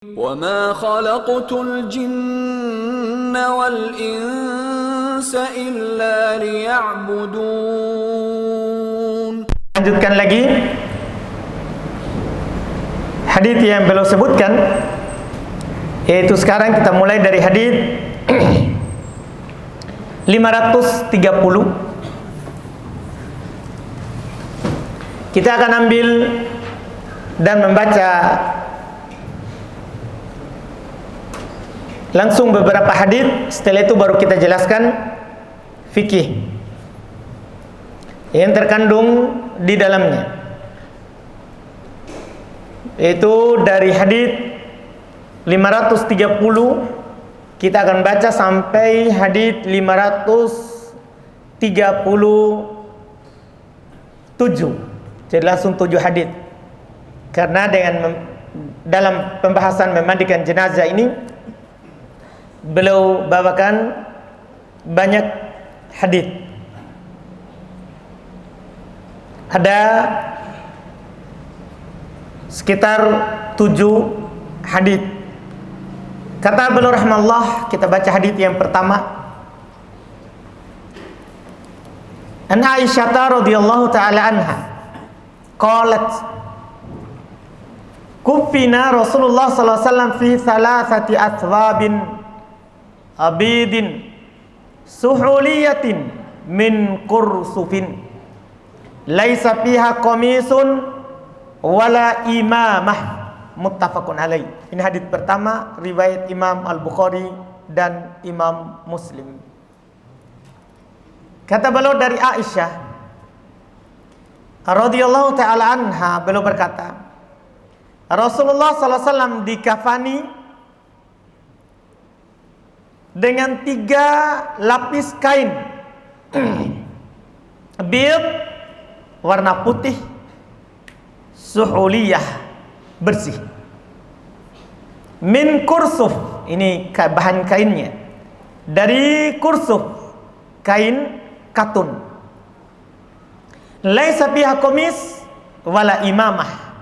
وَمَا خَلَقْتُ الْجِنَّ وَالْإِنسَ إِلَّا لِيَعْبُدُونَ. Lanjutkan lagi hadits yang beliau sebutkan, yaitu sekarang kita mulai dari hadits 530. Kita akan ambil dan membaca langsung beberapa hadits. Setelah itu baru kita jelaskan fikih yang terkandung di dalamnya, yaitu dari hadits 530 kita akan baca sampai hadits 537. Jadi langsung 7 hadits, karena dalam pembahasan memandikan jenazah ini beliau bawakan banyak hadits. Ada sekitar 7 hadits. Kata beliau rahimahullah, kita baca hadits yang pertama. An Aisyah radhiyallahu taala anha qalat kufina Rasulullah sallallahu alaihi wasallam fi thalathati athwabin abidin suhuliyatin min kursufin laisa fiha qamisun wala imamah, muttafaqun alaih. Ini hadis pertama riwayat Imam Al-Bukhari dan Imam Muslim. Kata beliau dari Aisyah radhiyallahu taala anha, beliau berkata, Rasulullah sallallahu alaihi wasallam dikafani dengan 3 lapis kain bid, warna putih, suhuliyah, bersih, min kursuf, ini bahan kainnya dari kursuf, kain katun, laisa fiha qamis wala imamah,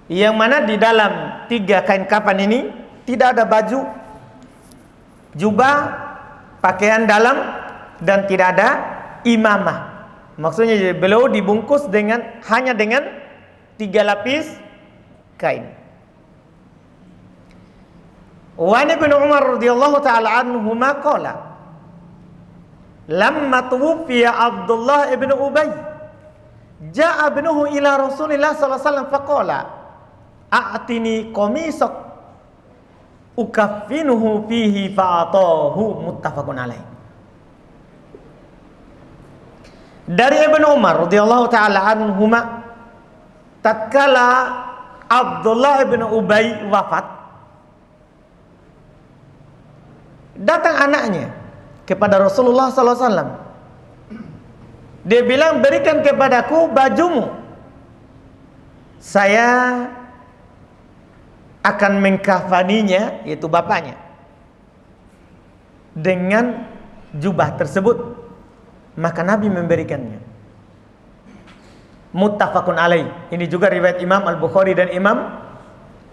yang mana di dalam 3 kain kafan ini tidak ada baju, jubah, pakaian dalam, dan tidak ada imamah. Maksudnya beliau dibungkus hanya dengan 3 lapis kain. Wa Ibnu Umar radhiyallahu taala anhuma qala lamma tuwfiya Abdullah ibn Ubay jaa ibnuhu ila Rasulillah sallallahu alaihi wasallam faqala a'tini qamisak ukaffinuhu fihi fa'atahu, muttafaqun alaih. Dari Ibnu Umar radhiyallahu taala anhuma, tatkala Abdullah bin Ubay wafat, datang anaknya kepada Rasulullah sallallahu alaihi wasallam. Dia bilang, berikan kepadaku bajumu, saya akan mengkafaninya, yaitu bapaknya, dengan jubah tersebut. Maka Nabi memberikannya. Muttafaqun alaih. Ini juga riwayat Imam Al-Bukhari dan Imam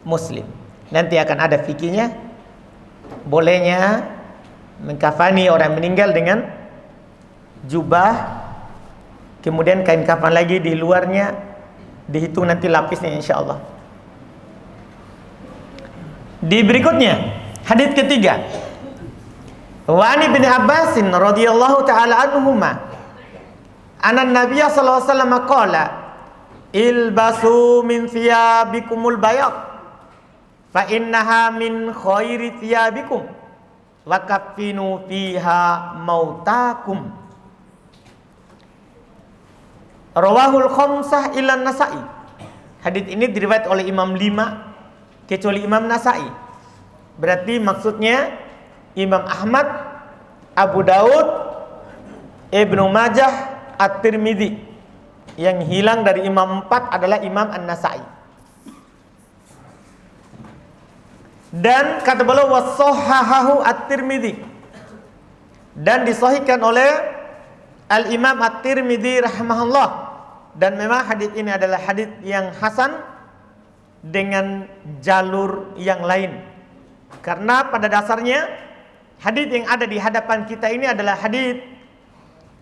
Muslim. Nanti akan ada fikihnya, bolehnya mengkafani orang meninggal dengan jubah, kemudian kain kafan lagi di luarnya, dihitung nanti lapisnya insyaallah. Di berikutnya hadits ketiga, wa Ibnu Abbas radhiyallahu taala anhuma anna Nabiy sallallahu alaihi wasallam qala ilbasu min thiyabikumul bayad fa innaha min khairi thiyabikum wa kaffinu fiha mautakum. Rawahul khamsah illa Nasa'i. Hadits ini diriwayat oleh Imam 5 kecuali Imam Nasa'i. Berarti maksudnya Imam Ahmad, Abu Daud, Ibnu Majah, At-Tirmidzi. Yang hilang dari Imam 4 adalah Imam An-Nasa'i. Dan kata beliau wassahahahu At-Tirmidzi, dan disahihkan oleh Al-Imam At-Tirmidzi rahimahullah. Dan memang hadits ini adalah hadits yang hasan dengan jalur yang lain. Karena pada dasarnya hadis yang ada di hadapan kita ini adalah hadis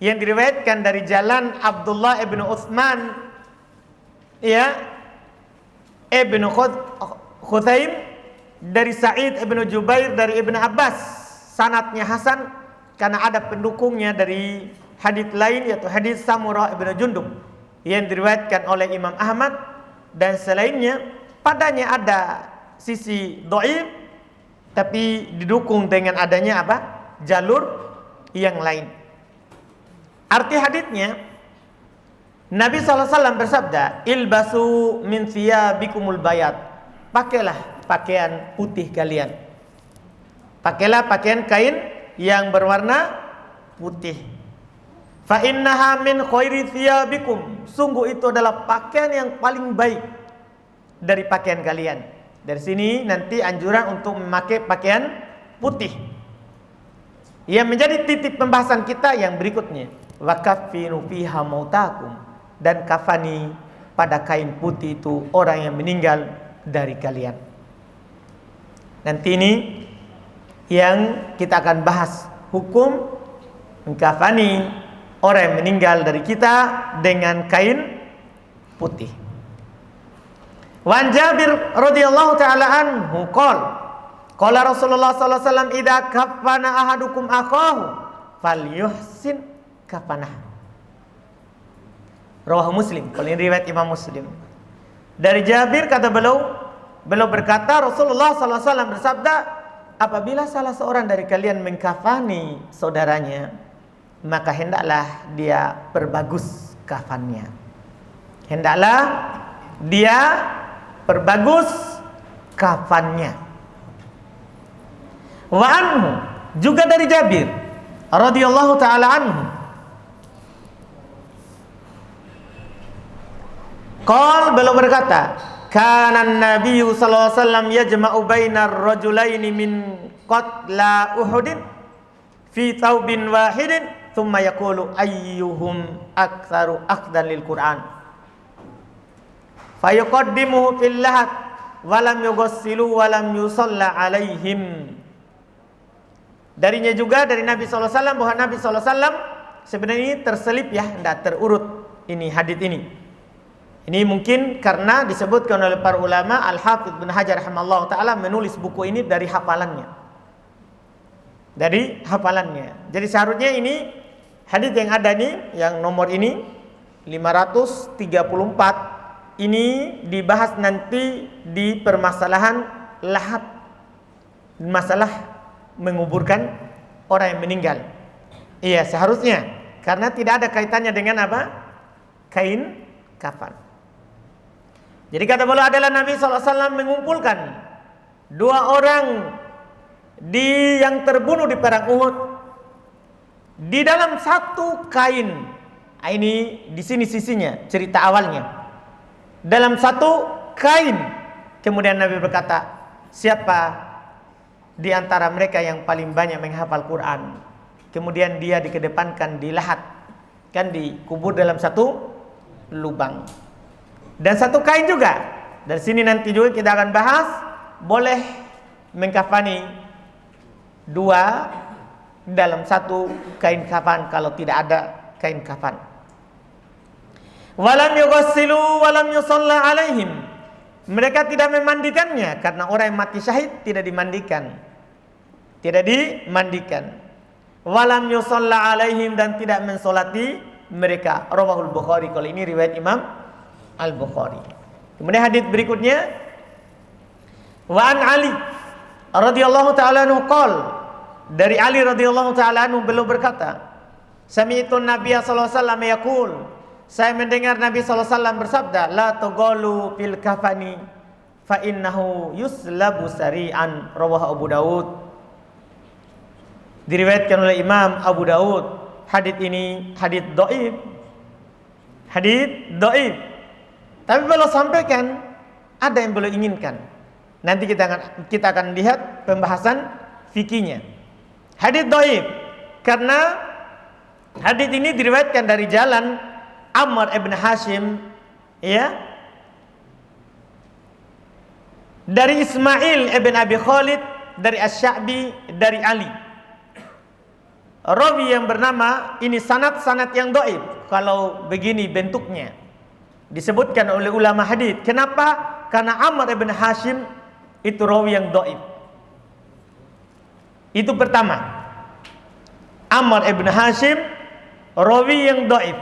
yang diriwayatkan dari jalan Abdullah ibnu Utsman, ya, ibnu Khuthaim, dari Sa'id ibnu Jubair, dari Ibnu Abbas. Sanadnya hasan karena ada pendukungnya dari hadis lain, yaitu hadis Samurah ibnu Jundub yang diriwayatkan oleh Imam Ahmad dan selainnya. Padanya ada sisi dhaif, tapi didukung dengan adanya apa? Jalur yang lain. Arti hadisnya, Nabi SAW bersabda, ilbasu min thiyabikumul bayat. Pakailah pakaian putih kalian. Pakailah pakaian kain yang berwarna putih. Fa innaha min khairi thiyabikum. Sungguh itu adalah pakaian yang paling baik dari pakaian kalian. Dari sini nanti anjuran untuk memakai pakaian putih. Yang menjadi titik pembahasan kita yang berikutnya. Wa kaffinu fiha mautakum, dan kafani pada kain putih itu orang yang meninggal dari kalian. Nanti ini yang kita akan bahas, hukum mengkafani orang yang meninggal dari kita dengan kain putih. Wan Jabir radhiyallahu taala anhu qala Rasulullah sallallahu alaihi wasallam idza kafana ahadukum akhahu falyuhsin kafanah. Rawahu Muslim. Kalau ini riwayat Imam Muslim. Dari Jabir kata beliau berkata Rasulullah sallallahu alaihi wasallam bersabda, apabila salah seorang dari kalian mengkafani saudaranya, maka hendaklah dia perbagus kafannya. Hendaklah dia perbagus kafannya. Wa anhu, juga dari Jabir radhiyallahu taala anhu, qala, beliau berkata, kana an-nabiy sallallahu alaihi wasallam yajma'u bainar rajulaini min qatla Uhudin fi thawbin wahidin thumma yaqulu ayyuhum aktsaru akhdan lil Qur'an fayuqaddimuhu fil lahat wa lam yughassilu wa lam yusalla alaihim. Darinya juga dari Nabi sallallahu alaihi wasallam bahwa Nabi sallallahu alaihi wasallam sebenarnya ini terselip, ya, tidak terurut ini hadis ini. Ini mungkin karena disebutkan oleh para ulama. Al-Hafidz bin Hajar rahimallahu taala menulis buku ini dari hafalannya. Jadi seharusnya ini hadis yang ada nih, yang nomor ini 534 ini dibahas nanti di permasalahan lahat, masalah menguburkan orang yang meninggal. Iya, seharusnya, karena tidak ada kaitannya dengan apa? Kain kafan. Jadi kata beliau adalah Nabi SAW mengumpulkan dua orang yang terbunuh di perang Uhud di dalam satu kain. Ini di sini sisinya, cerita awalnya. Dalam satu kain. Kemudian Nabi berkata, siapa di antara mereka yang paling banyak menghafal Quran? Kemudian dia dikedepankan di lahat, kan dikubur dalam satu lubang. Dan satu kain juga. Dari sini nanti juga kita akan bahas, boleh mengkafani dua dalam satu kain kafan kalau tidak ada kain kafan. Walam yughassilu walam yusalla alaihim. Mereka tidak memandikannya karena orang yang mati syahid tidak dimandikan. Tidak dimandikan. Walam yusalla alaihim, dan tidak mensolati mereka. Rawahul Bukhari. Kalau ini riwayat Imam Al-Bukhari. Kemudian hadis berikutnya, wa an Ali radhiyallahu taala anhu qol, dari Ali radhiyallahu taala anhu beliau berkata, sami'tu Nabiy sallallahu alaihi wasallam yaqul, saya mendengar Nabi sallallahu alaihi wasallam bersabda, la tughalu fil kafani fa innahu yuslabu sari'an. Rawahu Abu Daud. Diriwayatkan oleh Imam Abu Daud. Hadis ini hadis dhaif. Tapi beliau sampaikan ada yang beliau inginkan. Nanti kita akan lihat pembahasan fikihnya. Hadis dhaif karena hadis ini diriwayatkan dari jalan Amr ibn Hashim, ya, dari Ismail ibn Abi Khalid, dari Asy-Sya'bi, dari Ali. Rawi yang bernama, ini sanad-sanad yang dhaif kalau begini bentuknya. Disebutkan oleh ulama hadis. Kenapa? Karena Amr ibn Hashim itu rawi yang dhaif. Itu pertama. Amr ibn Hashim rawi yang dhaif.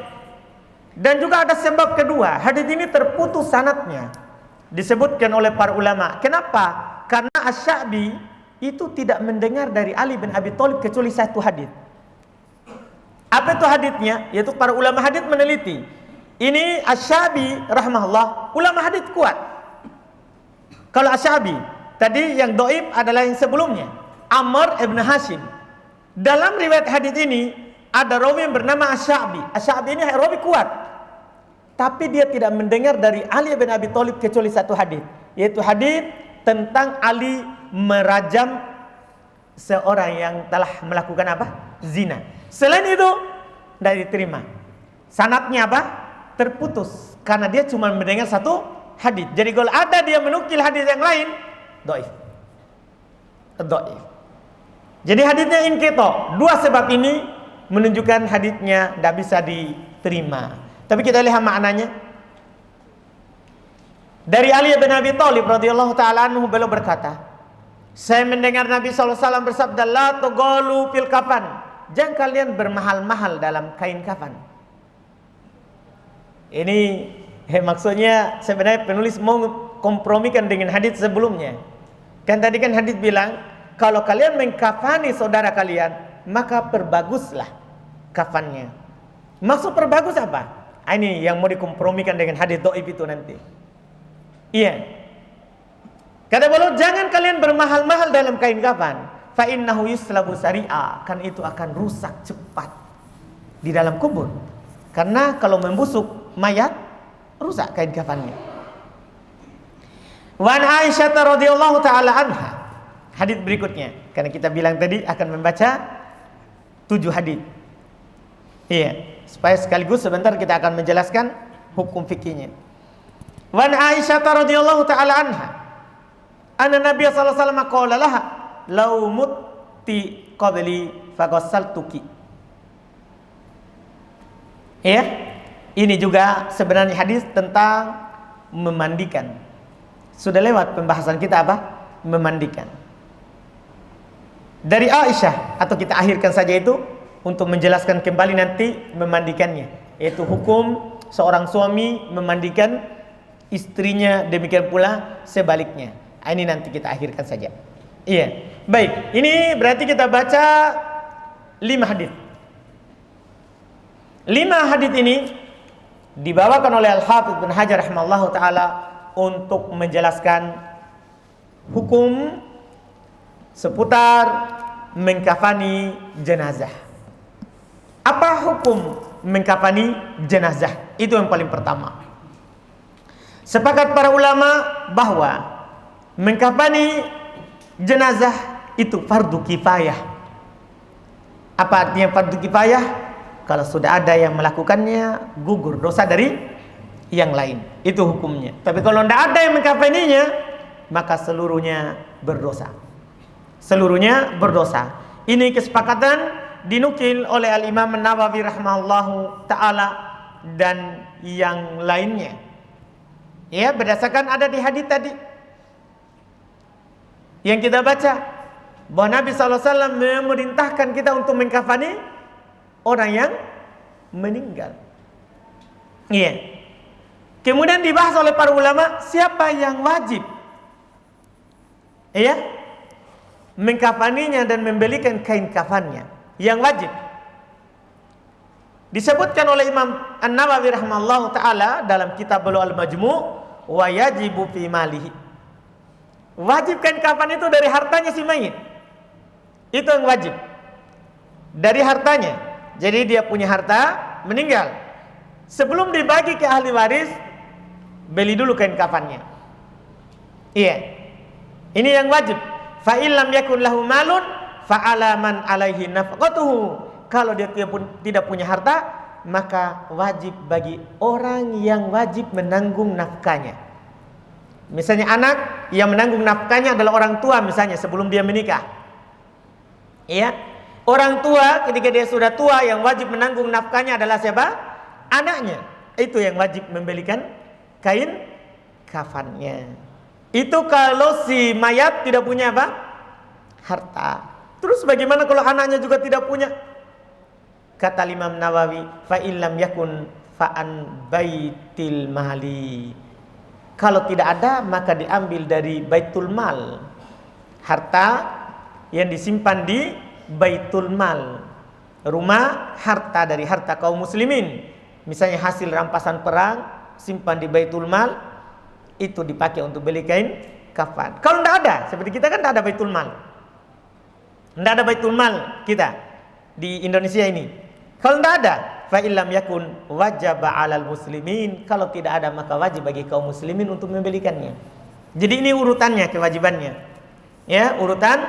Dan juga ada sebab kedua, hadis ini terputus sanadnya. Disebutkan oleh para ulama. Kenapa? Karena Asy-Sya'bi itu tidak mendengar dari Ali bin Abi Thalib kecuali satu hadis. Apa itu hadisnya? Yaitu para ulama hadis meneliti. Ini Asy-Sya'bi rahimahullah, ulama hadis kuat. Kalau Asy-Sya'bi, tadi yang dhaif adalah yang sebelumnya, Amr ibn Hashim. Dalam riwayat hadis ini ada rawi yang bernama Asy-Sya'bi. Asy-Sya'bi ini rawi kuat. Tapi dia tidak mendengar dari Ali bin Abi Thalib kecuali satu hadis, yaitu hadis tentang Ali merajam seorang yang telah melakukan apa? Zina. Selain itu tidak diterima. Sanadnya apa? Terputus karena dia cuma mendengar satu hadis. Jadi kalau ada dia menukil hadis yang lain, dhaif. Dhaif. Jadi hadisnya inqita. Dua sebab ini menunjukkan hadisnya tidak bisa diterima. Tapi kita lihat maknanya. Dari Ali bin Abi Thalib radhiyallahu taala anhu, beliau berkata, saya mendengar Nabi SAW bersabda, la tughalu fil kafan. Jangan kalian bermahal-mahal dalam kain kafan. Ini maksudnya sebenarnya penulis mau kompromikan dengan hadis sebelumnya. Kan tadi kan hadis bilang, kalau kalian mengkafani saudara kalian, maka perbaguslah kafannya. Maksud perbagus apa? Ini yang mau dikompromikan dengan hadis dhaif itu nanti. Iya. Kata beliau, jangan kalian bermahal-mahal dalam kain kafan. Fa innahu yuslabu sari'a, kan itu akan rusak cepat di dalam kubur. Karena kalau membusuk mayat, rusak kain kafannya. Wa an Aisyah radhiyallahu taala anha. Hadis berikutnya, karena kita bilang tadi akan membaca 7 hadis. Iya, supaya sekaligus sebentar kita akan menjelaskan hukum fikihnya. Wa an Aisyah radhiyallahu taala anha, anna Nabi sallallahu alaihi wasallam qala laha, "Law mutti qabli faghassaltuki." Ya, ini juga sebenarnya hadis tentang memandikan. Sudah lewat pembahasan kita apa? Memandikan. Dari Aisyah, atau kita akhirkan saja itu untuk menjelaskan kembali nanti memandikannya, yaitu hukum seorang suami memandikan istrinya, demikian pula sebaliknya. Ini nanti kita akhirkan saja. Iya. Baik, ini berarti kita baca 5 hadis. 5 hadis ini dibawakan oleh Al-Hafidz Ibnu Hajar rahimahullahu taala untuk menjelaskan hukum seputar mengkafani jenazah. Apa hukum mengkafani jenazah? Itu yang paling pertama. Sepakat para ulama bahwa mengkafani jenazah itu fardu kifayah. Apa artinya fardu kifayah? Kalau sudah ada yang melakukannya, gugur dosa dari yang lain. Itu hukumnya. Tapi kalau tidak ada yang mengkafaninya, maka seluruhnya berdosa. Seluruhnya berdosa. Ini kesepakatan dinukil oleh Al-Imam An-Nawawi rahimahullahu ta'ala dan yang lainnya. Ya, berdasarkan ada di hadis tadi yang kita baca, bahwa Nabi SAW memerintahkan kita untuk mengkafani orang yang meninggal. Iya. Kemudian dibahas oleh para ulama, siapa yang wajib mengkafaninya dan membelikan kain kafannya. Yang wajib disebutkan oleh Imam An-Nawawi rahimahullahu taala dalam kitab Al-Majmu', wa yajibu fi malihi. Wajib kain kafan itu dari hartanya si mayit. Itu yang wajib. Dari hartanya. Jadi dia punya harta, meninggal. Sebelum dibagi ke ahli waris, beli dulu kain kafannya. Iya. Ini yang wajib. Fa illam yakun lahu malun fa ala man alaihi nafqatuhu. Kalau dia tidak punya harta, maka wajib bagi orang yang wajib menanggung nafkahnya. Misalnya anak yang menanggung nafkahnya adalah orang tua misalnya sebelum dia menikah. Iya. Orang tua ketika dia sudah tua yang wajib menanggung nafkahnya adalah siapa? Anaknya. Itu yang wajib membelikan kain kafannya. Itu kalau si mayat tidak punya apa? Harta. Terus bagaimana kalau anaknya juga tidak punya? Kata Imam Nawawi, fa illam yakun fa'an baitil mali. Kalau tidak ada maka diambil dari baitul mal. Harta yang disimpan di baitul mal. Rumah harta dari harta kaum muslimin. Misalnya hasil rampasan perang simpan di baitul mal, itu dipakai untuk beli kain kafan. Kalau tidak ada, seperti kita kan tidak ada baitul mal. Tidak ada baitul mal kita di Indonesia ini. Kalau tidak ada, fa illam yakun wajaba 'alal muslimin. Kalau tidak ada maka wajib bagi kaum muslimin untuk membelikannya. Jadi ini urutannya, kewajibannya. Ya, urutan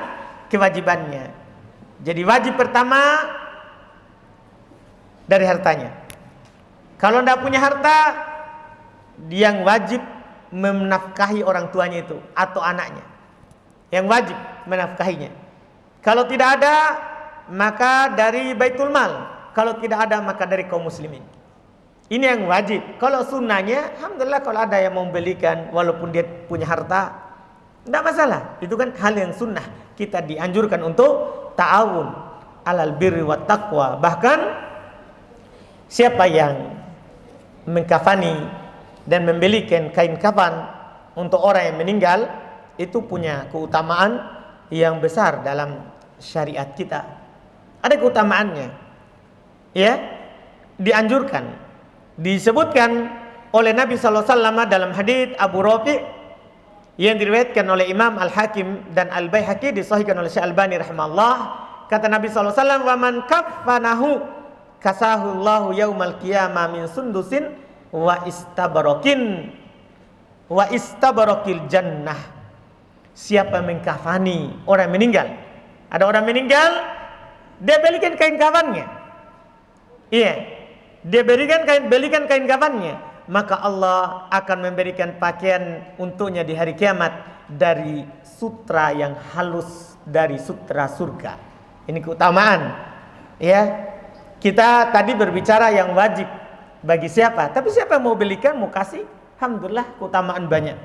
kewajibannya. Jadi wajib pertama dari hartanya. Kalau tidak punya harta, yang wajib menafkahi orang tuanya itu atau anaknya. Yang wajib menafkahinya. Kalau tidak ada maka dari baitul mal. Kalau tidak ada maka dari kaum muslimin. Ini yang wajib. Kalau sunnahnya, alhamdulillah kalau ada yang membelikan walaupun dia punya harta, tidak masalah. Itu kan hal yang sunnah. Kita dianjurkan untuk ta'awun alal birri wat taqwa. Bahkan siapa yang mengkafani dan membelikan kain kafan untuk orang yang meninggal, itu punya keutamaan yang besar dalam syariat kita. Ada keutamaannya. Ya, dianjurkan, disebutkan oleh Nabi sallallahu alaihi wasallam dalam hadits Abu Rafi yang diriwayatkan oleh Imam Al-Hakim dan Al-Baihaqi, disahihkan oleh Syekh Albani rahimahullah. Kata Nabi sallallahu alaihi wasallam, "Wa man kaffanahu kasahu Allahu yaumal qiyamah min sundusin wa istabarakil jannah." Siapa mengkafani orang meninggal, ada orang meninggal, dia belikan kain kafannya. Iya, dia belikan kain kafannya, maka Allah akan memberikan pakaian untuknya di hari kiamat dari sutra yang halus, dari sutra surga. Ini keutamaan. Ya, kita tadi berbicara yang wajib bagi siapa, tapi siapa yang mau belikan, mau kasih, alhamdulillah keutamaan banyak.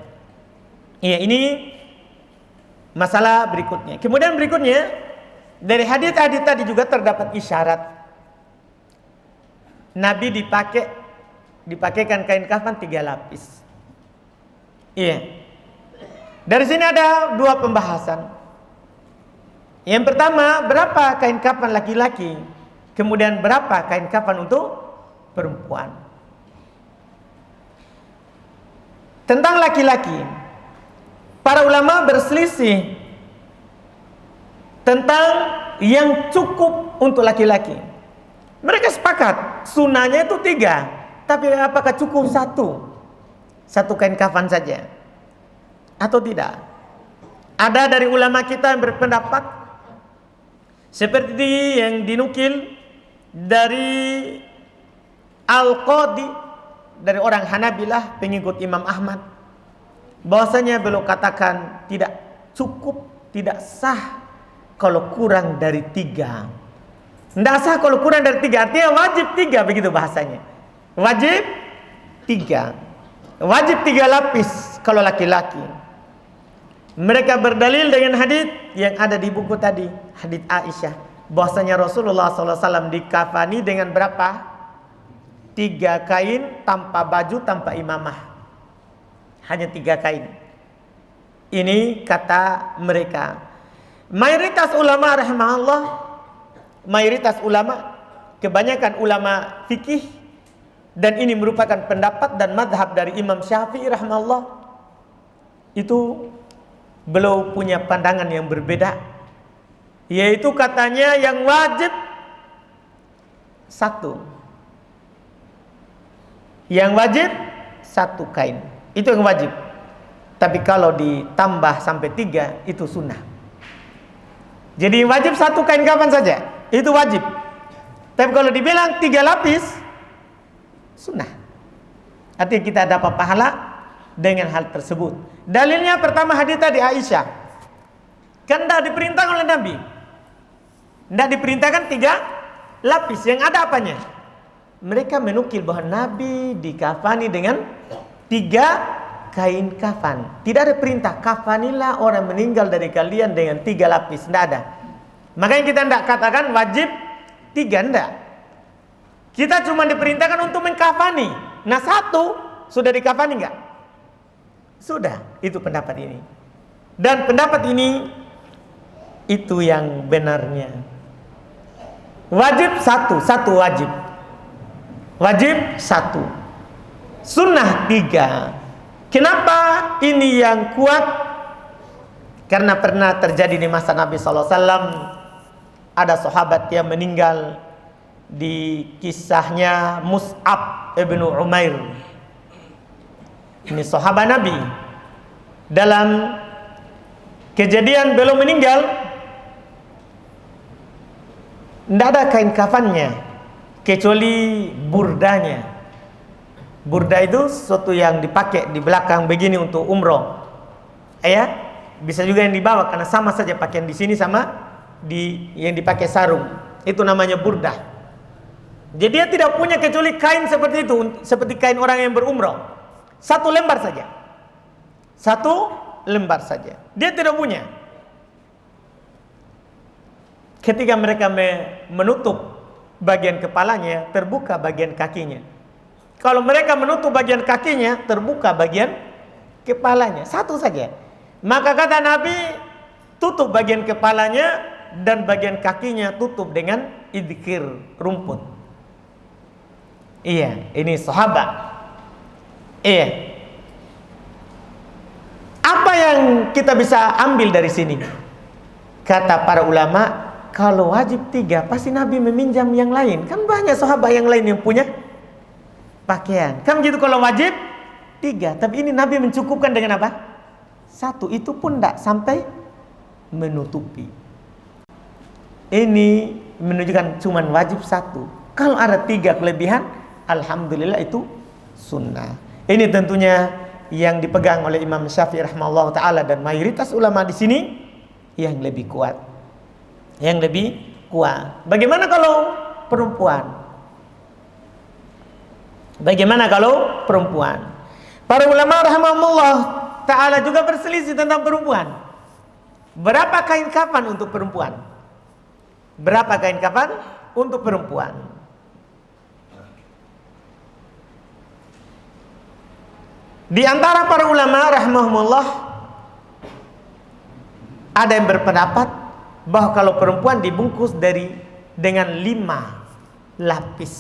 Iya, ini masalah berikutnya. Kemudian berikutnya dari hadits tadi juga terdapat isyarat Nabi dipakaikan kain kafan 3 lapis. Iya. Dari sini ada 2 pembahasan. Yang pertama, berapa kain kafan laki-laki? Kemudian berapa kain kafan untuk perempuan? Tentang laki-laki, para ulama berselisih tentang yang cukup untuk laki-laki. Mereka sepakat sunnahnya itu 3, tapi apakah cukup satu kain kafan saja atau tidak? Ada dari ulama kita yang berpendapat seperti yang dinukil dari Al-Qadi, dari orang Hanabilah pengikut Imam Ahmad, bahwasanya beliau katakan tidak cukup, tidak sah kalau kurang dari 3. Tidak sah kalau kurang dari 3, artinya wajib 3, begitu bahasanya. Wajib 3. Wajib 3 lapis kalau laki-laki. Mereka berdalil dengan hadits yang ada di buku tadi, hadits Aisyah, bahwasanya Rasulullah SAW dikafani dengan berapa? 3 kain tanpa baju, tanpa imamah. Hanya 3 kain. Ini kata mereka. Mayoritas ulama rahimahullah, mayoritas ulama, kebanyakan ulama fikih, dan ini merupakan pendapat dan madhab dari Imam Syafi'i rahimahullah, itu beliau punya pandangan yang berbeda, yaitu katanya yang wajib 1, yang wajib 1 kain, itu yang wajib. Tapi kalau ditambah sampai 3 itu sunnah. Jadi wajib 1 kain kafan saja, itu wajib. Tapi kalau dibilang 3 lapis, sunnah. Artinya kita dapat pahala dengan hal tersebut. Dalilnya pertama hadis tadi Aisyah. Kan tidak diperintahkan oleh Nabi. Tidak diperintahkan 3 lapis. Yang ada apanya? Mereka menukil bahwa Nabi dikafani dengan 3 kain kafan. Tidak ada perintah kafanilah orang meninggal dari kalian dengan 3 lapis. Tidak ada. Makanya kita tidak katakan wajib 3, tidak. Kita cuma diperintahkan untuk mengkafani. Nah 1 sudah dikafani enggak? Sudah. Itu pendapat ini. Dan pendapat ini itu yang benarnya. Wajib 1 wajib. Wajib 1. Sunnah 3. Kenapa ini yang kuat? Karena pernah terjadi di masa Nabi SAW. Ada sahabat yang meninggal. Di kisahnya Mus'ab ibnu Umair. Ini sahabat Nabi. Dalam kejadian belum meninggal, tidak ada kain kafannya kecuali burdanya. Burda itu sesuatu yang dipakai di belakang begini untuk umroh. Ya, bisa juga yang dibawa karena sama saja pakaian di sini sama di yang dipakai sarung. Itu namanya burda. Jadi dia tidak punya kecuali kain seperti itu, seperti kain orang yang berumroh. 1 lembar saja. 1 lembar saja. Dia tidak punya. Ketika mereka menutup bagian kepalanya, terbuka bagian kakinya. Kalau mereka menutup bagian kakinya, terbuka bagian kepalanya. 1 saja. Maka kata Nabi, tutup bagian kepalanya dan bagian kakinya tutup dengan idkhir, rumput. Iya, ini sahabat. Iya. Apa yang kita bisa ambil dari sini? Kata para ulama, kalau wajib 3, pasti Nabi meminjam yang lain. Kan banyak sahabat yang lain yang punya pakaian. Kan begitu kalau wajib 3. Tapi ini Nabi mencukupkan dengan apa? 1. Itu pun tidak sampai menutupi. Ini menunjukkan cuman wajib 1. Kalau ada 3 kelebihan, alhamdulillah itu sunnah. Ini tentunya yang dipegang oleh Imam Syafi'i rahimahullah taala dan mayoritas ulama di sini yang lebih kuat. Yang lebih kuat. Bagaimana kalau perempuan? Bagaimana kalau perempuan? Para ulama rahimahullah taala juga berselisih tentang perempuan. Berapa kain kafan untuk perempuan? Berapa kain kafan untuk perempuan? Di antara para ulama rahimahumullah ada yang berpendapat bahwa kalau perempuan dibungkus dengan 5 lapis.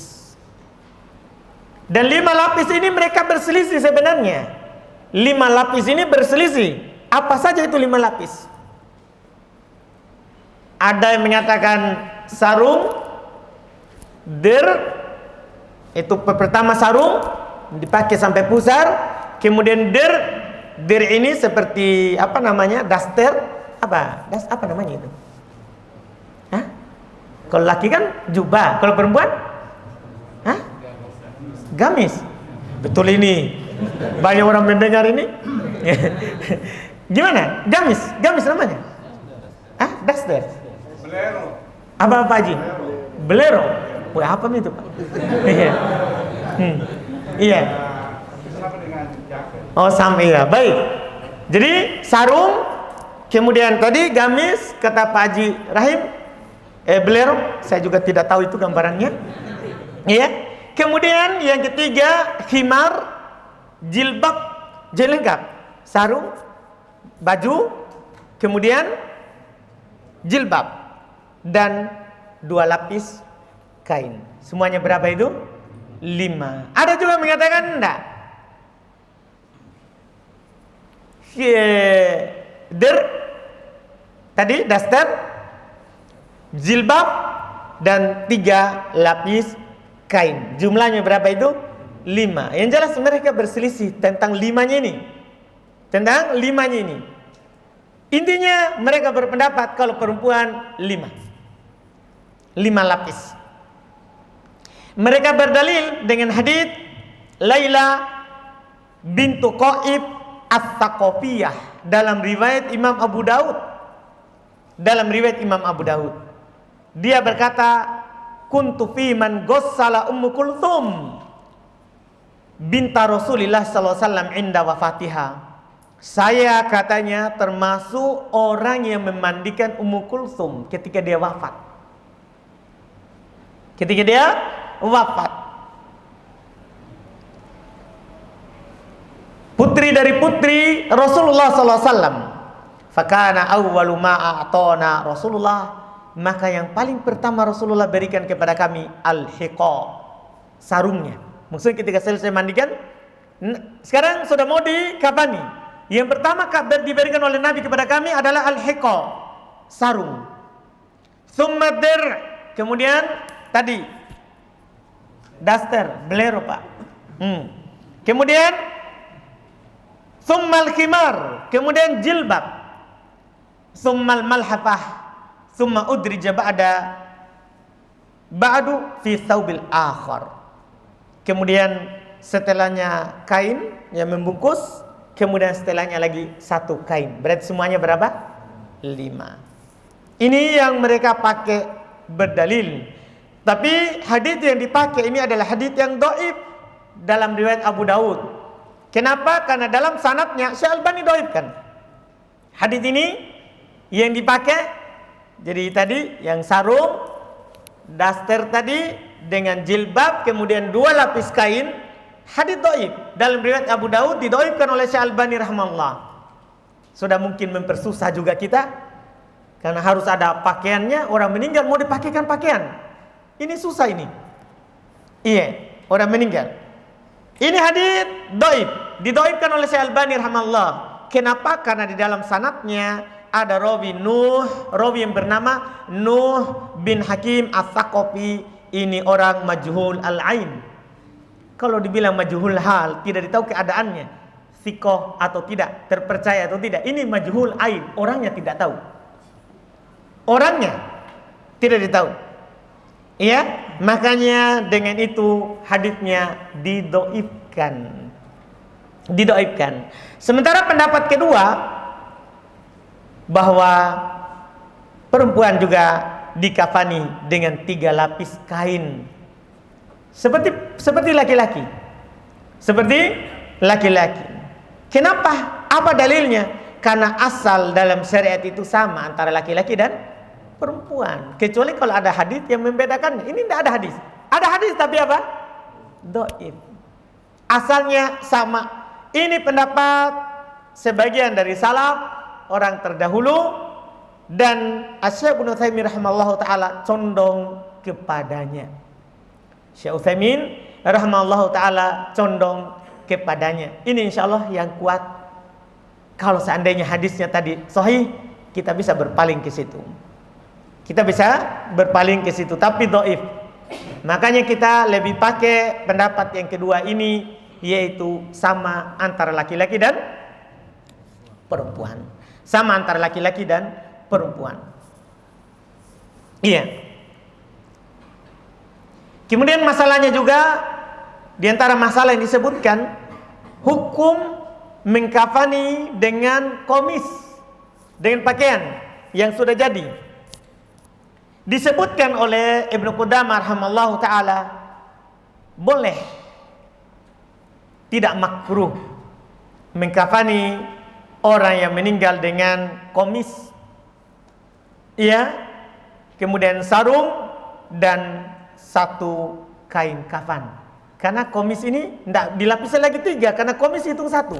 Dan 5 lapis ini mereka berselisih sebenarnya. 5 lapis ini berselisih. Apa saja itu 5 lapis? Ada yang mengatakan sarung, dir, itu pertama sarung dipakai sampai pusar. Kemudian dir ini seperti apa namanya? Daster, apa namanya itu? Hah? Kalau laki kan jubah, kalau perempuan? Hah? Gamis. Betul ini. Banyak orang mendengar ini. Gimana? Gamis namanya? Hah? Daster. Belero. Apa Haji? Belero. Wah, apa itu, Pak? Iya. Iya. Oh, sampai ya. Baik. Jadi sarung, kemudian tadi gamis, kata Pak Haji Rahim, belero, saya juga tidak tahu itu gambarannya. Iya. Kemudian yang ketiga, khimar, jilbab, lengkap. Sarung, baju, kemudian jilbab dan 2 lapis kain. Semuanya berapa itu? 5. Ada juga mengatakan enggak. Tadi daster, jilbab dan 3 lapis kain. Jumlahnya berapa itu? 5. Yang jelas mereka berselisih tentang 5-nya ini. Tentang 5-nya ini. Intinya mereka berpendapat kalau perempuan 5 lapis. Mereka berdalil dengan hadits Laila bintu Qaib Ats-Tsaqafiyah dalam riwayat Imam Abu Daud. Dalam riwayat Imam Abu Daud, dia berkata, kuntu fi man ghassala Ummu Kulthum binta Rasulillah sallallahu alaihi wasallam inda wafatiha. Saya katanya termasuk orang yang memandikan Ummu Kulthum ketika dia wafat. Ketika dia wafat. Putri dari putri Rasulullah sallallahu alaihi wasallam. Fakana awwalu ma a'tana Rasulullah, maka yang paling pertama Rasulullah berikan kepada kami al-hiqa, sarungnya. Maksudnya ketika selesai mandikan, sekarang sudah mau dikafani. Yang pertama diberikan oleh Nabi kepada kami adalah al-hiqa, sarung. Tsumma dir', kemudian tadi daster, belero Pak. Kemudian tsummal khimar, kemudian jilbab. Tsummal malhafah, tsumma udrija ba'du fi thawbil akhar. Kemudian setelahnya kain yang membungkus, kemudian setelahnya lagi satu kain. Berarti semuanya berapa? 5. Ini yang mereka pakai berdalil. Tapi hadis yang dipakai ini adalah hadis yang dhaif dalam riwayat Abu Daud. Kenapa? Karena dalam sanadnya Syekh Albani dhaifkan. Hadis ini yang dipakai, jadi tadi yang sarung, daster tadi dengan jilbab, kemudian 2 lapis kain, hadis dhaif. Dalam riwayat Abu Daud didhaifkan oleh Syekh Albani rahimahullah. Sudah mungkin mempersusah juga kita, karena harus ada pakaiannya. Orang meninggal mau dipakaikan pakaian, ini susah ini. Iya, orang meninggal. Ini hadis dhaif, didhaifkan oleh Syekh Albani rahimahullah. Kenapa? Karena di dalam sanadnya ada rawi yang bernama Nuh bin Hakim Ats-Tsaqafi. Ini orang majhul al-ain. Kalau dibilang majhul hal, tidak ditahu keadaannya, thiqah atau tidak, terpercaya atau tidak. Ini majhul ain, orangnya tidak tahu. Orangnya tidak ditahu. Iya, makanya dengan itu hadisnya didhaifkan. Sementara pendapat kedua, bahwa perempuan juga dikafani dengan 3 lapis kain seperti laki-laki. Kenapa? Apa dalilnya? Karena asal dalam syariat itu sama antara laki-laki dan perempuan. Kecuali kalau ada hadis yang membedakannya. Ini tidak ada hadis. Ada hadis tapi apa? Dhaif. Asalnya sama. Ini pendapat sebagian dari salaf, orang terdahulu, dan Syekh Ibnu Utsaimin rahimahullahu taala condong kepadanya. Syekh Utsaimin rahimahullahu taala condong kepadanya. Ini insyaallah yang kuat. Kalau seandainya hadisnya tadi sahih, kita bisa berpaling ke situ. Tapi dhaif. Makanya kita lebih pakai pendapat yang kedua ini, yaitu sama antara laki-laki dan perempuan. Sama antara laki-laki dan perempuan. Iya. Kemudian masalahnya juga, di antara masalah yang disebutkan, hukum mengkafani dengan komis, dengan pakaian yang sudah jadi. Disebutkan oleh Ibnu Qudamah rahimallahu taala, boleh, tidak makruh mengkafani orang yang meninggal dengan komis, iya, kemudian sarung dan 1 kain kafan. Karena komis ini tidak dilapisi lagi 3, karena komis hitung 1.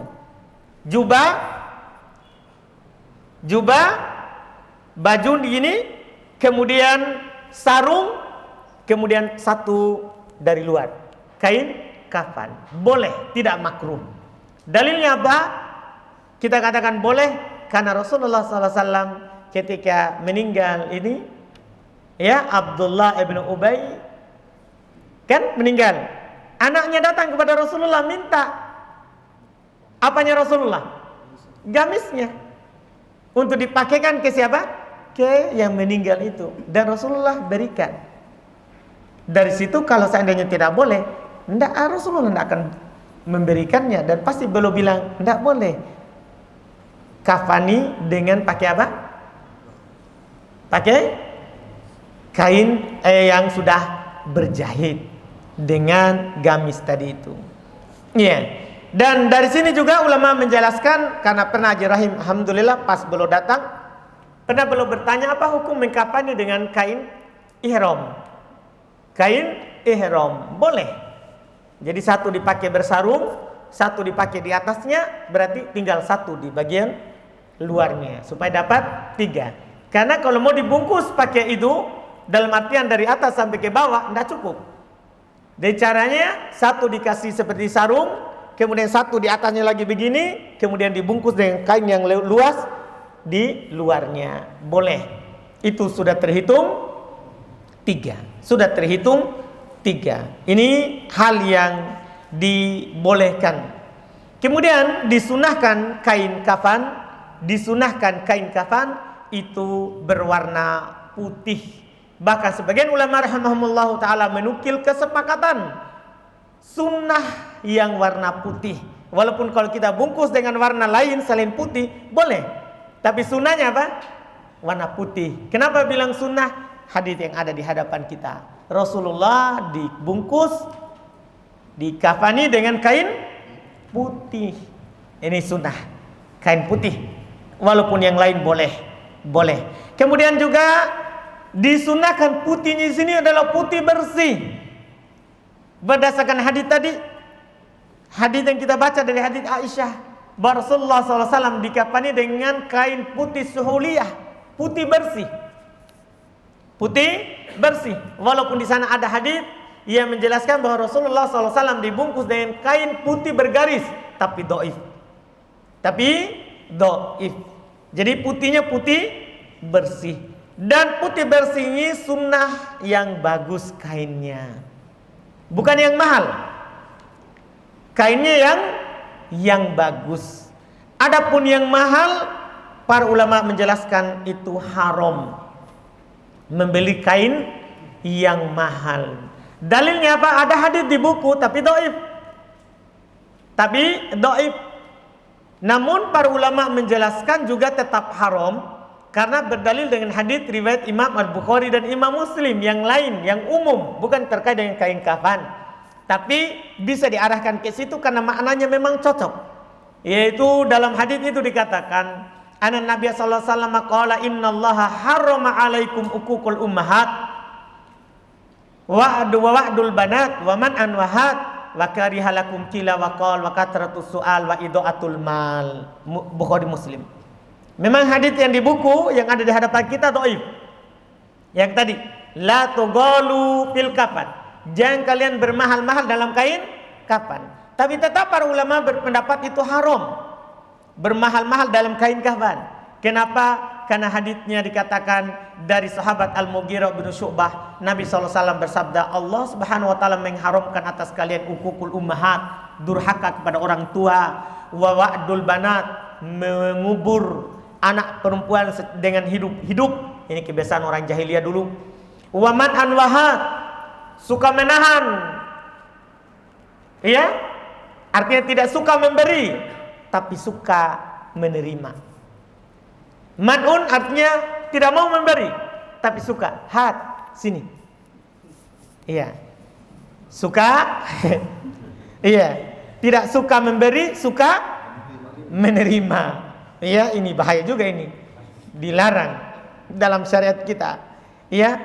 Jubah, baju begini, kemudian sarung, kemudian 1 dari luar, kain kafan. Boleh, tidak makruh. Dalilnya apa? Kita katakan boleh karena Rasulullah SAW ketika meninggal ini, ya, Abdullah ibn Ubay kan meninggal. Anaknya datang kepada Rasulullah minta apanya Rasulullah? Gamisnya, untuk dipakaikan ke siapa? Ke yang meninggal itu. Dan Rasulullah berikan. Dari situ kalau seandainya tidak boleh, Rasulullah tidak akan memberikannya, dan pasti beliau bilang tidak boleh kafani dengan pakai apa? Pakai kain yang sudah berjahit dengan gamis tadi itu. Iya. Dan dari sini juga ulama menjelaskan, karena pernah Haji Rahim alhamdulillah pas beliau datang, pernah beliau bertanya apa hukum mengkafani dengan kain ihram. Kain ihram boleh. Jadi satu dipakai bersarung, satu dipakai di atasnya, berarti tinggal satu di bagian luarnya supaya dapat 3. Karena kalau mau dibungkus pakai itu, dalam artian dari atas sampai ke bawah tidak cukup. Jadi caranya satu dikasih seperti sarung, kemudian satu di atasnya lagi begini, kemudian dibungkus dengan kain yang luas di luarnya. Boleh. Itu sudah terhitung 3. Sudah terhitung 3. Ini hal yang dibolehkan. Kemudian disunahkan kain kafan. Disunahkan kain kafan itu berwarna putih. Bahkan sebagian ulama rahimahumullah ta'ala menukil kesepakatan sunnah yang warna putih. Walaupun kalau kita bungkus dengan warna lain selain putih boleh, tapi sunnahnya apa? Warna putih. Kenapa bilang sunnah? Hadis yang ada di hadapan kita, Rasulullah dibungkus, dikafani dengan kain putih. Ini sunnah, kain putih. Walaupun yang lain boleh. Kemudian juga disunahkan putihnya di sini adalah putih bersih. Berdasarkan hadis tadi, hadis yang kita baca dari hadis Aisyah, bahwa Rasulullah SAW dikafani dengan kain putih suhuliyah, putih bersih. Putih bersih. Walaupun di sana ada hadis yang menjelaskan bahwa Rasulullah SAW dibungkus dengan kain putih bergaris, tapi dhaif. Jadi putihnya putih bersih. Dan putih bersih ini sunnah yang bagus kainnya, bukan yang mahal. Kainnya yang bagus. Adapun yang mahal, para ulama menjelaskan itu haram membeli kain yang mahal. Dalilnya apa? Ada hadis di buku tapi dhaif. Namun para ulama menjelaskan juga tetap haram karena berdalil dengan hadis riwayat Imam Al-Bukhari dan Imam Muslim yang lain, yang umum, bukan terkait dengan kain kafan. Tapi bisa diarahkan ke situ karena maknanya memang cocok. Yaitu dalam hadis itu dikatakan, Anan Nabi sallallahu alaihi wasallam qala innallaha harrama alaikum uququl ummahat wa'dul banat wa man anwahat wa karihalakum kila wa qal wa katratus su'al wa idaatul mal. Bukhari Muslim. Memang hadis yang di buku yang ada di hadapan kita dhaif. Yang tadi, la tughalu fil kafan. Jangan kalian bermahal-mahal dalam kain kafan. Tapi tetap para ulama berpendapat itu haram bermahal-mahal dalam kain kafan. Kenapa? Karena hadisnya dikatakan dari sahabat Al-Mughirah bin Syu'bah, Nabi SAW bersabda, Allah Subhanahu wa taala mengharamkan atas kalian uququl ummahat, durhaka kepada orang tua, wa wa'dul banat, mengubur anak perempuan dengan hidup. Ini kebiasaan orang jahiliyah dulu. Wa man anwahat, suka menahan. Iya? Artinya tidak suka memberi, tapi suka menerima. Man'un artinya tidak mau memberi, tapi suka. Hat, sini. Iya. Suka. Iya. Tidak suka memberi, suka menerima. Iya, ini bahaya juga ini. Dilarang dalam syariat kita. Iya.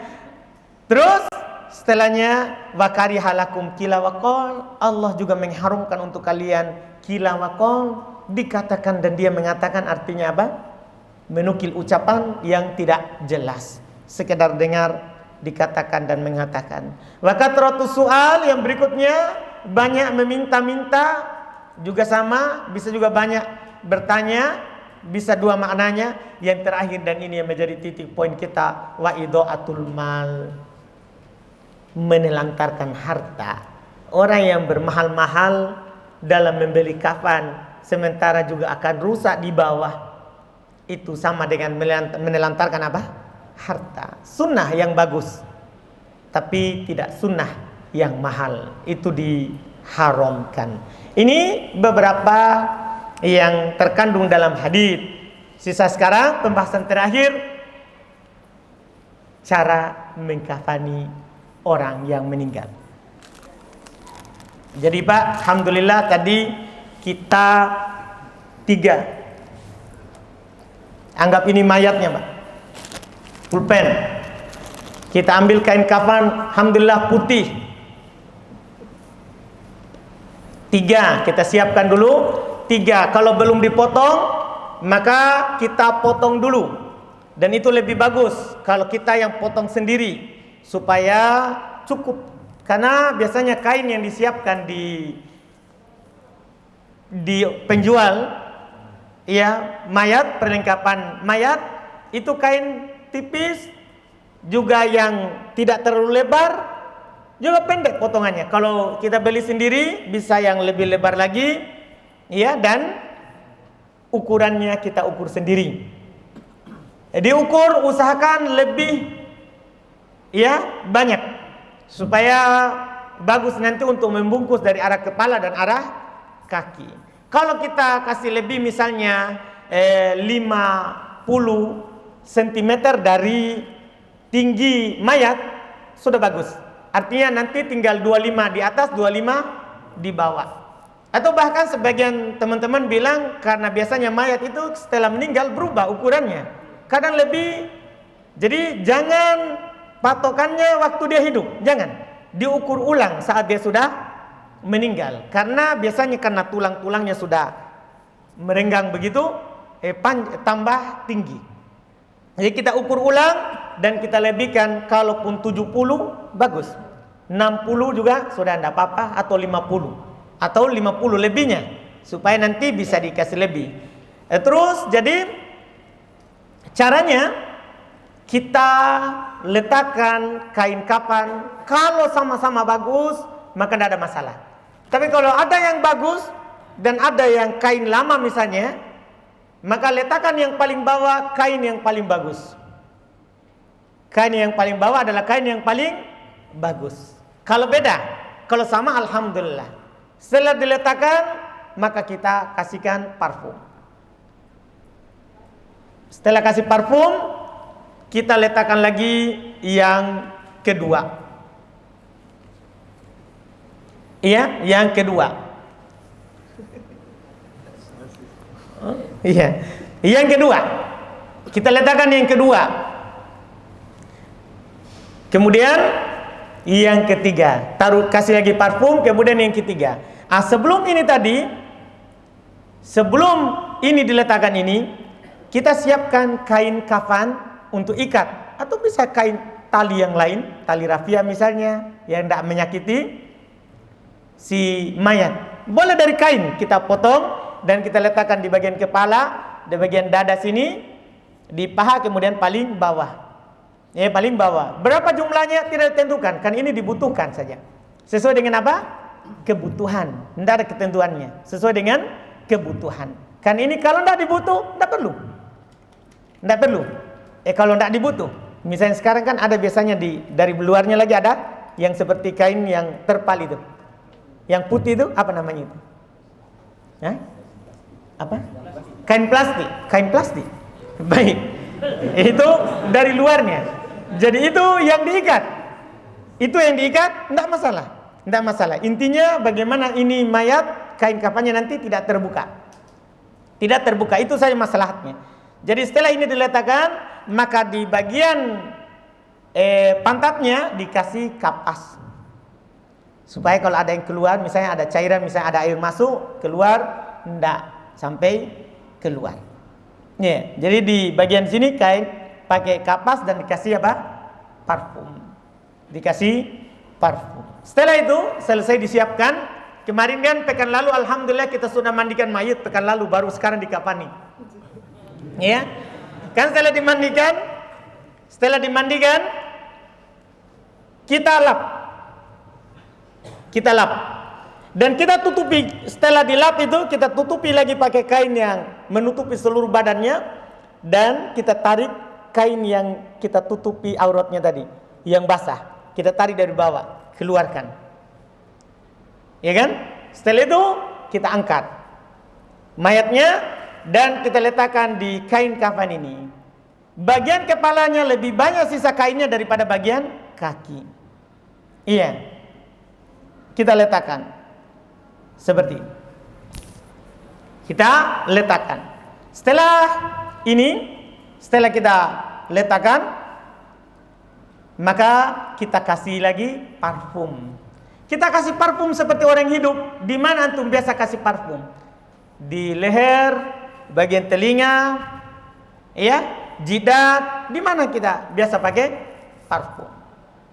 Terus setelahnya wakari halakum kila waqal, Allah juga mengharumkan untuk kalian kila waqal, dikatakan dan dia mengatakan artinya apa? Menukil ucapan yang tidak jelas, sekedar dengar dikatakan dan mengatakan. Wa katratus su'al yang berikutnya, banyak meminta-minta juga sama, bisa juga banyak bertanya, bisa dua maknanya. Yang terakhir dan ini yang menjadi titik poin kita, wa idaatul mal, menelantarkan harta. Orang yang bermahal-mahal dalam membeli kafan sementara juga akan rusak di bawah, itu sama dengan menelantarkan apa? Harta. Sunnah yang bagus, tapi tidak sunnah yang mahal. Itu di haramkan. Ini beberapa yang terkandung dalam hadis. Sisa sekarang pembahasan terakhir, cara mengkafani orang yang meninggal. Jadi Pak, alhamdulillah tadi kita 3. Anggap ini mayatnya Pak, pulpen. Kita ambil kain kafan, alhamdulillah putih. 3 kita siapkan dulu. 3 kalau belum dipotong, maka kita potong dulu. Dan itu lebih bagus kalau kita yang potong sendiri, supaya cukup. Karena biasanya kain yang disiapkan di penjual, ya, mayat, perlengkapan mayat, itu kain tipis, juga yang tidak terlalu lebar, juga pendek potongannya. Kalau kita beli sendiri bisa yang lebih lebar lagi, ya, dan ukurannya kita ukur sendiri. Jadi ukur, usahakan lebih, ya, banyak, supaya bagus nanti untuk membungkus dari arah kepala dan arah kaki. Kalau kita kasih lebih, misalnya 50 cm dari tinggi mayat, sudah bagus. Artinya nanti tinggal 25 di atas, 25 di bawah. Atau bahkan sebagian teman-teman bilang, karena biasanya mayat itu setelah meninggal berubah ukurannya, kadang lebih. Jadi jangan patokannya waktu dia hidup, jangan diukur ulang saat dia sudah meninggal, karena biasanya karena tulang-tulangnya sudah merenggang begitu, tambah tinggi. Jadi kita ukur ulang dan kita lebihkan. Kalaupun 70 bagus, 60 juga sudah tidak apa-apa, atau 50 lebihnya, supaya nanti bisa dikasih lebih. Terus jadi caranya, kita letakkan kain kafan. Kalau sama-sama bagus, maka tidak ada masalah. Tapi kalau ada yang bagus dan ada yang kain lama misalnya, maka letakkan yang paling bawah kain yang paling bagus. Kain yang paling bawah adalah kain yang paling bagus. Kalau beda, kalau sama, alhamdulillah. Setelah diletakkan, maka kita kasihkan parfum. Setelah kasih parfum, kita letakkan lagi yang kedua. Iya, yang kedua. Iya, yang kedua. Kita letakkan yang kedua. Kemudian yang ketiga, kasih lagi parfum. Kemudian yang ketiga. Sebelum ini diletakkan ini, kita siapkan kain kafan untuk ikat, atau bisa kain tali yang lain, tali rafia misalnya, yang tidak menyakiti si mayat. Boleh dari kain kita potong dan kita letakkan di bagian kepala, di bagian dada sini, di paha, kemudian paling bawah. Ya, paling bawah. Berapa jumlahnya tidak ditentukan, kan ini dibutuhkan saja. Sesuai dengan apa? Kebutuhan. Tidak ada ketentuannya. Sesuai dengan kebutuhan. Kan ini kalau tidak dibutuh, tidak perlu. Tidak perlu. Kalau tidak dibutuh, misalnya sekarang kan ada biasanya dari luarnya lagi ada yang seperti kain yang terpal itu, yang putih itu, apa namanya itu? Hah? Apa? Kain plastik. Baik, itu dari luarnya. Jadi itu yang diikat. Tidak masalah. Intinya bagaimana ini mayat, kain kafannya nanti tidak terbuka. Itu saja masalahnya. Jadi setelah ini diletakkan, maka di bagian pantatnya dikasih kapas, supaya kalau ada yang keluar, misalnya ada cairan, misalnya ada air masuk, keluar, tidak sampai keluar. Ya, jadi di bagian sini kain pakai kapas dan dikasih apa? Parfum. Setelah itu selesai disiapkan. Kemarin kan pekan lalu alhamdulillah kita sudah mandikan mayat pekan lalu, baru sekarang dikafani. Ya, kan setelah dimandikan kita lap dan kita tutupi. Setelah dilap itu kita tutupi lagi pakai kain yang menutupi seluruh badannya, dan kita tarik kain yang kita tutupi auratnya tadi yang basah, kita tarik dari bawah, keluarkan. Ya kan? Setelah itu kita angkat mayatnya dan kita letakkan di kain kafan ini. Bagian kepalanya lebih banyak sisa kainnya daripada bagian kaki. Iya. Kita letakkan seperti ini. Kita letakkan. Setelah kita letakkan, maka kita kasih lagi parfum. Kita kasih parfum seperti orang hidup. Di mana antum biasa kasih parfum? Di leher, bagian telinga, ya, jidat. Di mana kita biasa pakai parfum?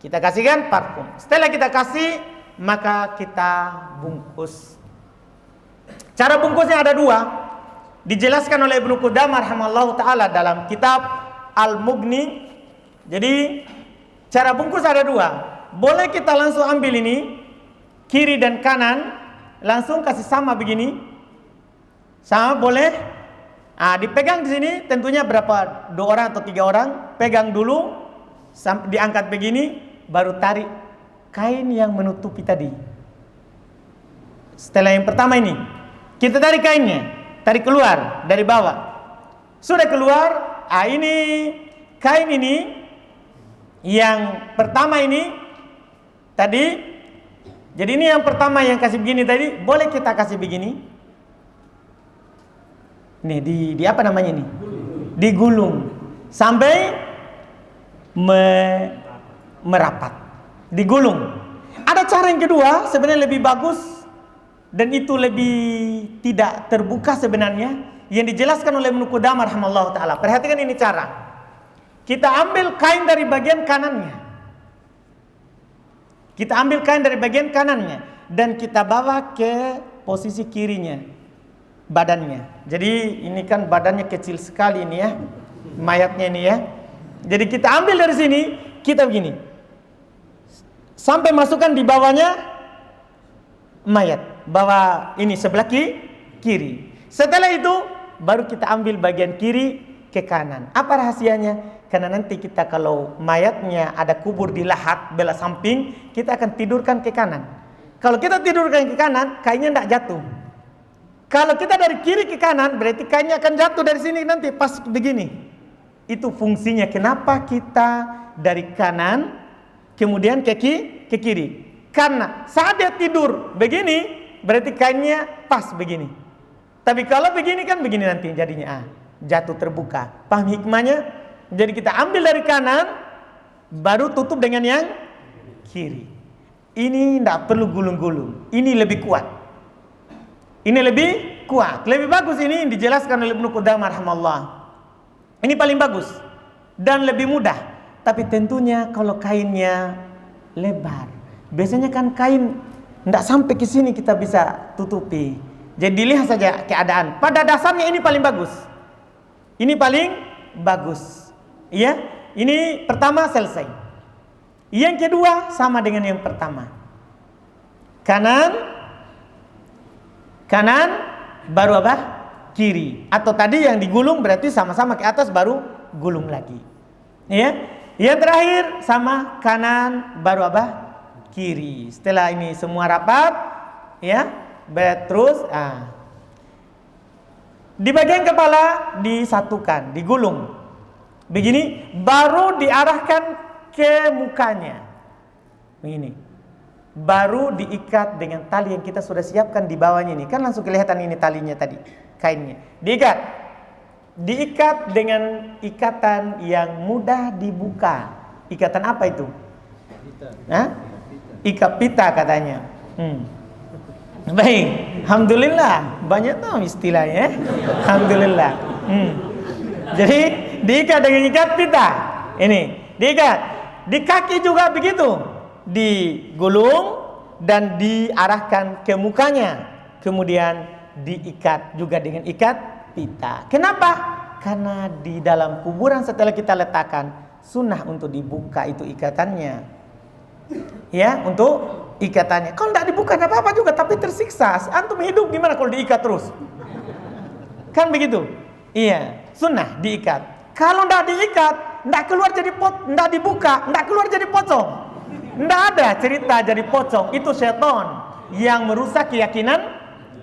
Kita kasihkan parfum. Setelah kita kasih, maka kita bungkus. Cara bungkusnya ada dua. Dijelaskan oleh Ibnu Qudamah rahimallahu taala dalam kitab Al-Mughni. Jadi cara bungkus ada dua. Boleh kita langsung ambil ini, kiri dan kanan, langsung kasih sama begini. Sama boleh. Dipegang di sini, tentunya berapa? 2 orang atau 3 orang. Pegang dulu, diangkat begini, baru tarik kain yang menutupi tadi. Setelah yang pertama ini, kita tarik kainnya, tarik keluar dari bawah. Sudah keluar, ini kain ini yang pertama ini tadi. Jadi ini yang pertama yang kasih begini tadi, boleh kita kasih begini. Nih di apa namanya ini? Digulung sampai merapat. Digulung. Ada cara yang kedua sebenarnya lebih bagus dan itu lebih tidak terbuka sebenarnya, yang dijelaskan oleh Ibnu Qudamah rahimallahu taala. Perhatikan ini cara. Kita ambil kain dari bagian kanannya. Kita ambil kain dari bagian kanannya dan kita bawa ke posisi kirinya, badannya. Jadi ini kan badannya kecil sekali ini ya, mayatnya ini ya. Jadi kita ambil dari sini, kita begini, sampai masukkan di bawahnya mayat, bawa ini sebelah kiri. Setelah itu baru kita ambil bagian kiri ke kanan. Apa rahasianya? Karena nanti kita kalau mayatnya ada kubur di lahat belah samping, kita akan tidurkan ke kanan. Kalau kita tidurkan ke kanan, kainnya tidak jatuh. Kalau kita dari kiri ke kanan, berarti kainnya akan jatuh dari sini nanti pas begini. Itu fungsinya kenapa kita dari kanan kemudian ke kiri. Karena saat dia tidur begini, berarti kainnya pas begini. Tapi kalau begini kan begini nanti jadinya jatuh terbuka. Paham hikmahnya? Jadi kita ambil dari kanan, baru tutup dengan yang kiri. Ini tidak perlu gulung-gulung. Ini lebih kuat. Ini lebih kuat. Lebih bagus ini dijelaskan oleh Ibnu Qudamah rahimallah. Ini paling bagus dan lebih mudah. Tapi tentunya kalau kainnya lebar. Biasanya kan kain tidak sampai ke sini kita bisa tutupi. Jadi lihat saja keadaan. Pada dasarnya ini paling bagus. Ini paling bagus. Ya, ini pertama selesai. Yang kedua sama dengan yang pertama. Kanan baru apa? Kiri. Atau tadi yang digulung berarti sama-sama ke atas baru gulung lagi. Ya. Yang terakhir sama kanan baru apa? Kiri. Setelah ini semua rapat, ya, terus di bagian kepala disatukan, digulung. Begini, baru diarahkan ke mukanya. Begini. Baru diikat dengan tali yang kita sudah siapkan di bawahnya ini. Kan langsung kelihatan ini talinya tadi, kainnya. Diikat dengan ikatan yang mudah dibuka. Ikatan apa itu? Ikat pita katanya. Baik, alhamdulillah banyak tahu istilahnya. Alhamdulillah. Jadi diikat dengan ikat pita. Ini diikat. Di kaki juga begitu. Digulung dan diarahkan ke mukanya. Kemudian diikat juga dengan ikat pita. Kenapa? Karena di dalam kuburan setelah kita letakkan, sunnah untuk dibuka itu ikatannya. Ya, untuk ikatannya. Kalau tidak dibuka tidak apa-apa juga, tapi tersiksa. Antum hidup gimana kalau diikat terus? Kan begitu? Iya, sunnah diikat. Kalau tidak diikat, tidak keluar jadi tidak dibuka, tidak keluar jadi pocong. Tidak ada cerita jadi pocong, itu setan. yang merusak keyakinan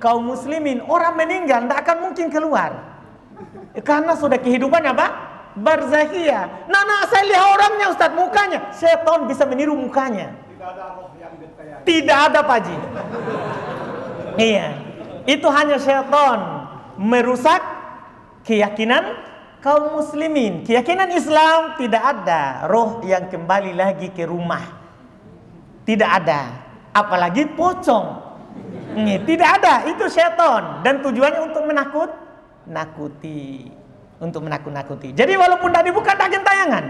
kaum muslimin. Orang meninggal tidak akan mungkin keluar, karena sudah kehidupan apa? Barzahiyah. Nah, saya lihat orangnya Ustaz, mukanya. Setan bisa meniru mukanya. Tidak ada Pak Haji. Iya, itu hanya setan merusak keyakinan kaum muslimin. Keyakinan Islam tidak ada roh yang kembali lagi ke rumah. Tidak ada. Apalagi pocong. Tidak ada. Itu setan. Dan tujuannya untuk nakuti. Untuk menakut-nakuti. Jadi walaupun tidak dibuka, tidak gentayangan.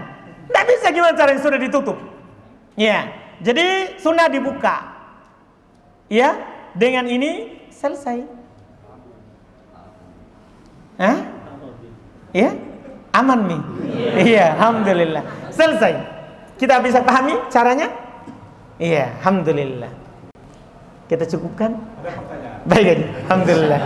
Tidak bisa, gimana caranya sudah ditutup. Ya. Jadi sunnah dibuka. Ya. Dengan ini selesai. Hah? Ya? Aman nih. Iya, alhamdulillah. Selesai. Kita bisa pahami caranya? Iya, alhamdulillah. Kita cukupkan? Baik aja. Alhamdulillah.